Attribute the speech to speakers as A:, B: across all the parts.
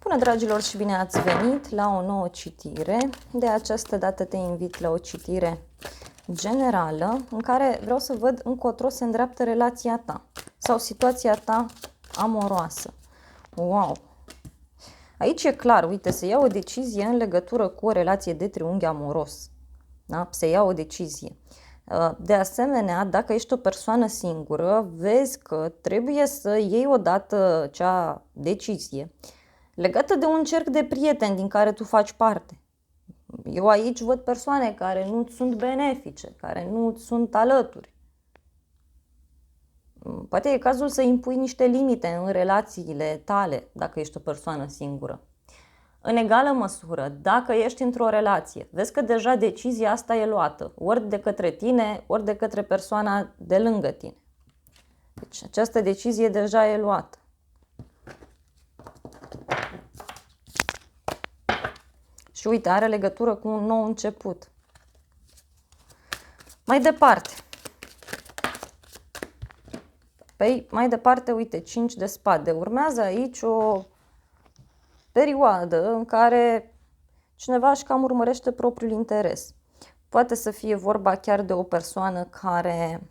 A: Bună, dragilor, și bine ați venit la o nouă citire. De această dată te invit la o citire generală în care vreau să văd încotro se îndreaptă relația ta sau situația ta amoroasă. Wow! Aici e clar, uite, se ia o decizie în legătură cu o relație de triunghi amoros. Da? Se ia o decizie. De asemenea, dacă ești o persoană singură, vezi că trebuie să iei odată acea decizie legată de un cerc de prieteni din care tu faci parte. Eu aici văd persoane care nu sunt benefice, care nu sunt alături. Poate e cazul să impui niște limite în relațiile tale dacă ești o persoană singură. În egală măsură, dacă ești într-o relație, vezi că deja decizia asta e luată, ori de către tine, ori de către persoana de lângă tine. Deci această decizie deja e luată. Și uite, are legătură cu un nou început. Mai departe. Păi, mai departe, uite, 5 de spade. Urmează aici o perioadă în care cineva își cam urmărește propriul interes. Poate să fie vorba chiar de o persoană care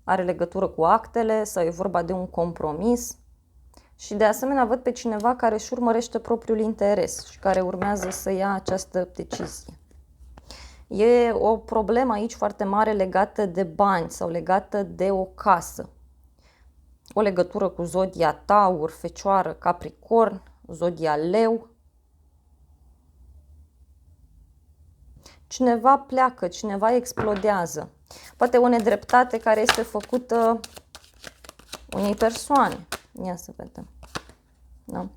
A: are legătură cu actele sau e vorba de un compromis. Și de asemenea văd pe cineva care își urmărește propriul interes și care urmează să ia această decizie. E o problemă aici foarte mare legată de bani sau legată de o casă. O legătură cu zodia Taur, Fecioară, Capricorn, zodia Leu. Cineva pleacă, cineva explodează. Poate o nedreptate care este făcută unei persoane. Ia să vedem. Da?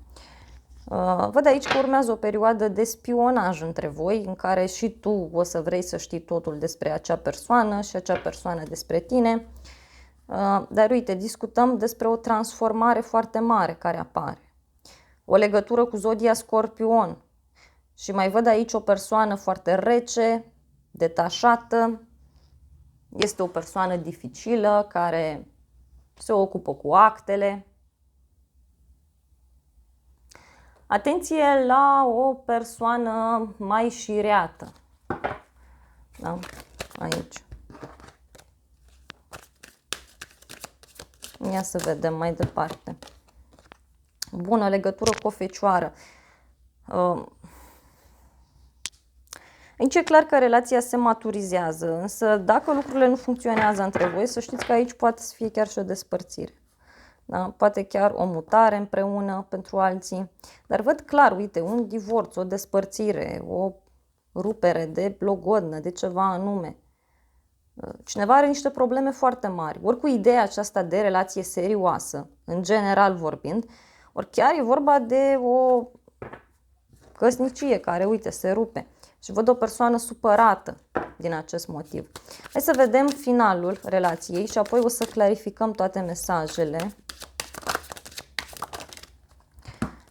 A: Văd aici că urmează o perioadă de spionaj între voi, în care și tu o să vrei să știi totul despre acea persoană și acea persoană despre tine. Dar uite, discutăm despre o transformare foarte mare care apare. O legătură cu zodia Scorpion. Și mai văd aici o persoană foarte rece, detașată. Este o persoană dificilă care se ocupă cu actele. Atenție la o persoană mai șireată. Da? Aici. Ia să vedem mai departe. Bună, legătură cu o fecioară. Aici e clar că relația se maturizează, însă dacă lucrurile nu funcționează între voi, să știți că aici poate să fie chiar și o despărțire. Da? Poate chiar o mutare împreună pentru alții. Dar văd clar, uite, un divorț, o despărțire, o rupere de logodnă, de ceva anume. Cineva are niște probleme foarte mari. Ori cu ideea aceasta de relație serioasă, în general vorbind, ori chiar e vorba de o căsnicie care, uite, se rupe. Și văd o persoană supărată din acest motiv. Hai să vedem finalul relației și apoi o să clarificăm toate mesajele.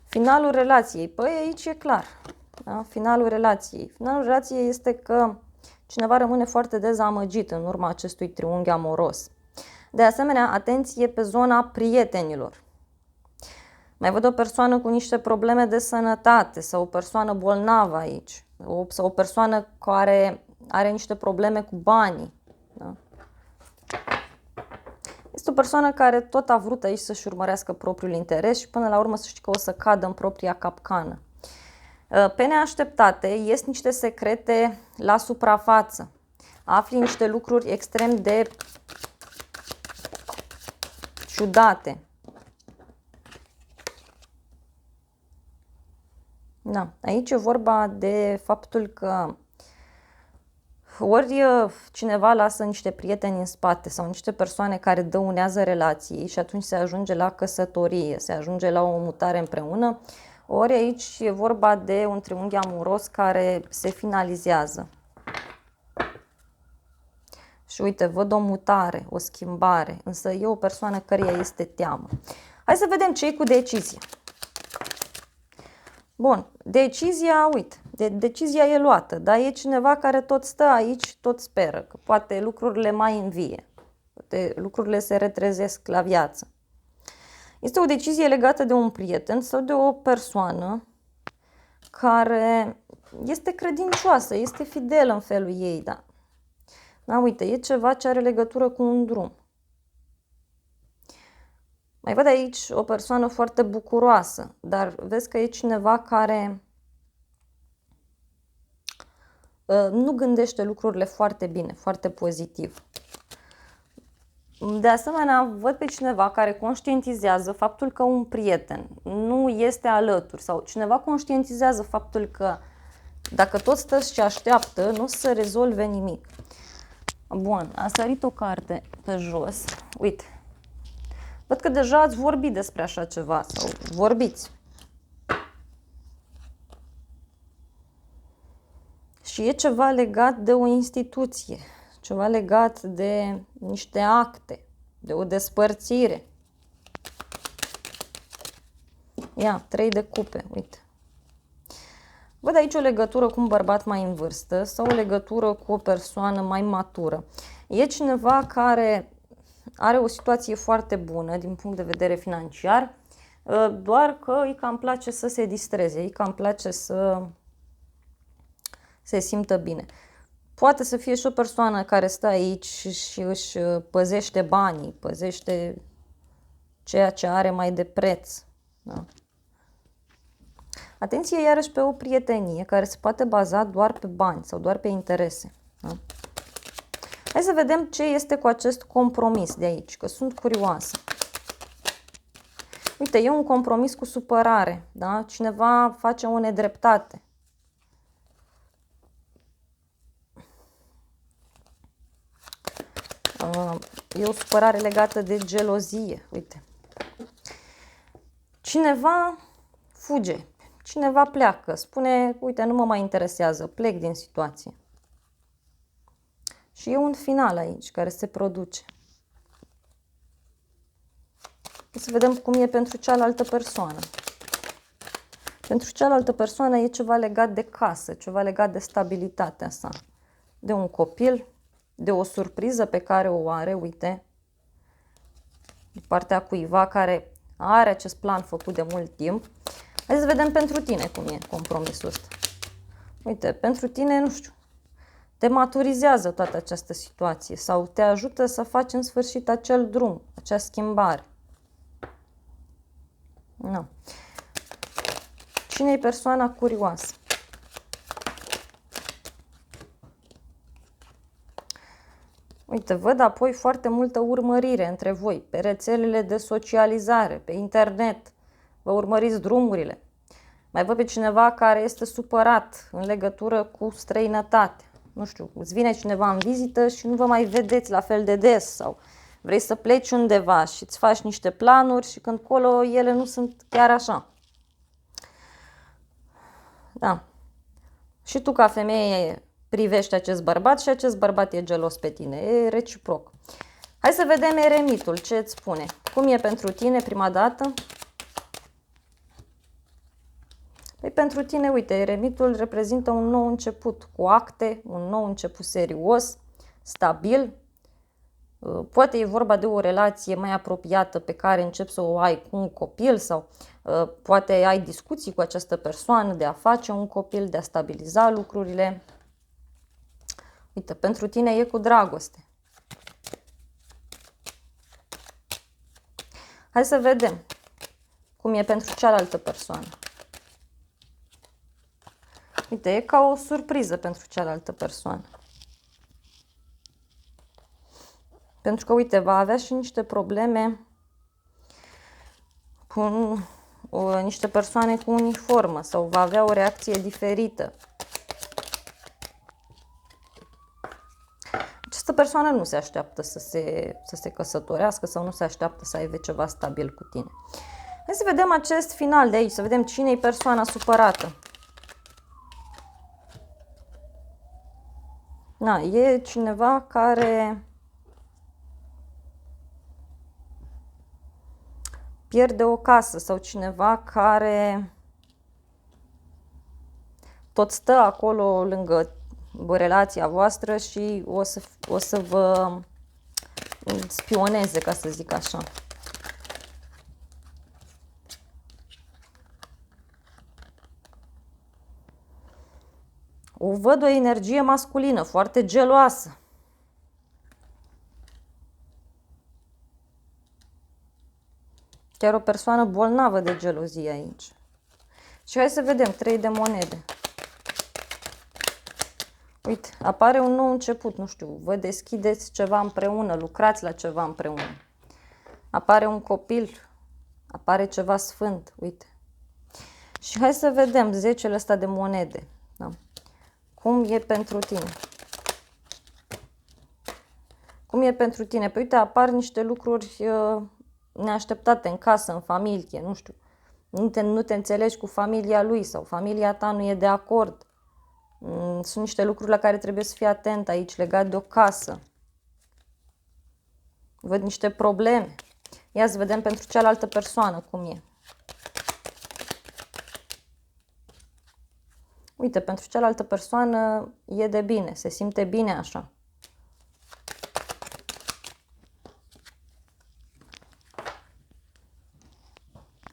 A: Finalul relației. Păi aici e clar. Da? Finalul relației. Finalul relației este că cineva rămâne foarte dezamăgit în urma acestui triunghi amoros. De asemenea, atenție pe zona prietenilor. Mai văd o persoană cu niște probleme de sănătate sau o persoană bolnavă aici. Sau o persoană care are niște probleme cu banii. Da? Este o persoană care tot a vrut aici să-și urmărească propriul interes și până la urmă să știi că o să cadă în propria capcană. Pe neașteptate ies niște secrete la suprafață. Afli niște lucruri extrem de ciudate. Da, aici e vorba de faptul că ori cineva lasă niște prieteni în spate sau niște persoane care dăunează relației și atunci se ajunge la căsătorie, se ajunge la o mutare împreună, ori aici e vorba de un triunghi amoros care se finalizează. Și uite, văd o mutare, o schimbare, însă e o persoană căreia este teamă. Hai să vedem ce e cu decizia. Bun, decizia, uite, decizia e luată, dar e cineva care tot stă aici, tot speră, că poate lucrurile mai învie, poate lucrurile se retrezesc la viață. Este o decizie legată de un prieten sau de o persoană care este credincioasă, este fidelă în felul ei, da. Da, uite, e ceva ce are legătură cu un drum. Mai văd aici o persoană foarte bucuroasă, dar vezi că e cineva care nu gândește lucrurile foarte bine, foarte pozitiv. De asemenea, văd pe cineva care conștientizează faptul că un prieten nu este alături sau cineva conștientizează faptul că dacă tot stă și așteaptă, nu o să rezolve nimic. Bun, a sărit o carte pe jos. Uite, văd că deja ați vorbit despre așa ceva sau vorbiți. Și e ceva legat de o instituție, ceva legat de niște acte, de o despărțire. Ia, 3 de cupe, uite. Văd aici o legătură cu un bărbat mai în vârstă sau o legătură cu o persoană mai matură. E cineva care are o situație foarte bună din punct de vedere financiar, doar că îi cam place să se distreze, îi cam place să se simtă bine. Poate să fie și o persoană care stă aici și își păzește banii, păzește ceea ce are mai de preț. Da? Atenție iarăși pe o prietenie care se poate baza doar pe bani sau doar pe interese. Da? Hai să vedem ce este cu acest compromis de aici, că sunt curioasă. Uite, e un compromis cu supărare, da? Cineva face o nedreptate. E o supărare legată de gelozie, uite. Cineva fuge, cineva pleacă, spune, uite, nu mă mai interesează, plec din situație. Și e un final aici care se produce. Să vedem cum e pentru cealaltă persoană. Pentru cealaltă persoană e ceva legat de casă, ceva legat de stabilitatea sa, de un copil, de o surpriză pe care o are, uite, de partea cuiva care are acest plan făcut de mult timp. Hai să vedem pentru tine cum e compromisul ăsta. Uite, pentru tine, nu știu, te maturizează toată această situație sau te ajută să faci în sfârșit acel drum, acea schimbare. Nu. Cine e persoana curioasă? Uite, văd apoi foarte multă urmărire între voi, pe rețelele de socializare, pe internet, vă urmăriți drumurile. Mai văd pe cineva care este supărat în legătură cu străinătatea. Nu știu, îți vine cineva în vizită și nu vă mai vedeți la fel de des sau vrei să pleci undeva și îți faci niște planuri și când colo ele nu sunt chiar așa. Da. Și tu ca femeie privești acest bărbat și acest bărbat e gelos pe tine. E reciproc. Hai să vedem eremitul. Ce îți spune? Cum e pentru tine prima dată? Păi pentru tine, uite, eremitul reprezintă un nou început cu acte, un nou început serios, stabil. Poate e vorba de o relație mai apropiată pe care începi să o ai cu un copil sau poate ai discuții cu această persoană de a face un copil, de a stabiliza lucrurile. Uite, pentru tine e cu dragoste. Hai să vedem cum e pentru cealaltă persoană. Uite, e ca o surpriză pentru cealaltă persoană. Pentru că, uite, va avea și niște probleme cu niște persoane cu uniformă sau va avea o reacție diferită. Această persoană nu se așteaptă să se căsătorească sau nu se așteaptă să aibă ceva stabil cu tine. Hai să vedem acest final de aici, să vedem cine e persoana supărată. Na, e cineva care pierde o casă sau cineva care tot stă acolo lângă relația voastră și o să vă spioneze, ca să zic așa. văd o energie masculină, foarte geloasă. Chiar o persoană bolnavă de gelozie aici. Și hai să vedem, 3 de monede. Uite, apare un nou început, nu știu, vă deschideți ceva împreună, lucrați la ceva împreună. Apare un copil, apare ceva sfânt, uite. Și hai să vedem 10-le ăsta de monede. Da? Cum e pentru tine? Cum e pentru tine? Păi uite, apar niște lucruri neașteptate în casă, în familie, nu știu. Nu te înțelegi cu familia lui sau familia ta nu e de acord. Sunt niște lucruri la care trebuie să fii atent aici, legat de o casă. Văd niște probleme. Ia să vedem pentru cealaltă persoană cum e. Uite, pentru cealaltă persoană e de bine, se simte bine așa.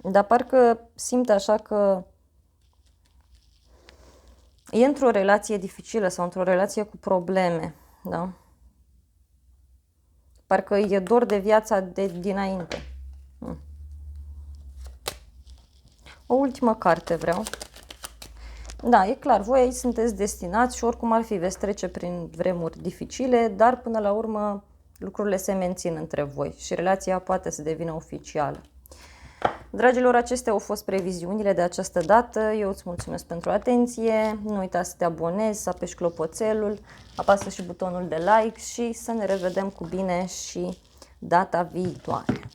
A: Dar parcă simte așa că e într-o relație dificilă sau într-o relație cu probleme, da? Parcă e dor de viața de dinainte. O ultimă carte vreau. Da, e clar, voi aici sunteți destinați și oricum ar fi, veți trece prin vremuri dificile, dar până la urmă lucrurile se mențin între voi și relația poate să devină oficială. Dragilor, acestea au fost previziunile de această dată. Eu îți mulțumesc pentru atenție. Nu uita să te abonezi, să apeși clopoțelul, apasă și butonul de like și să ne revedem cu bine și data viitoare.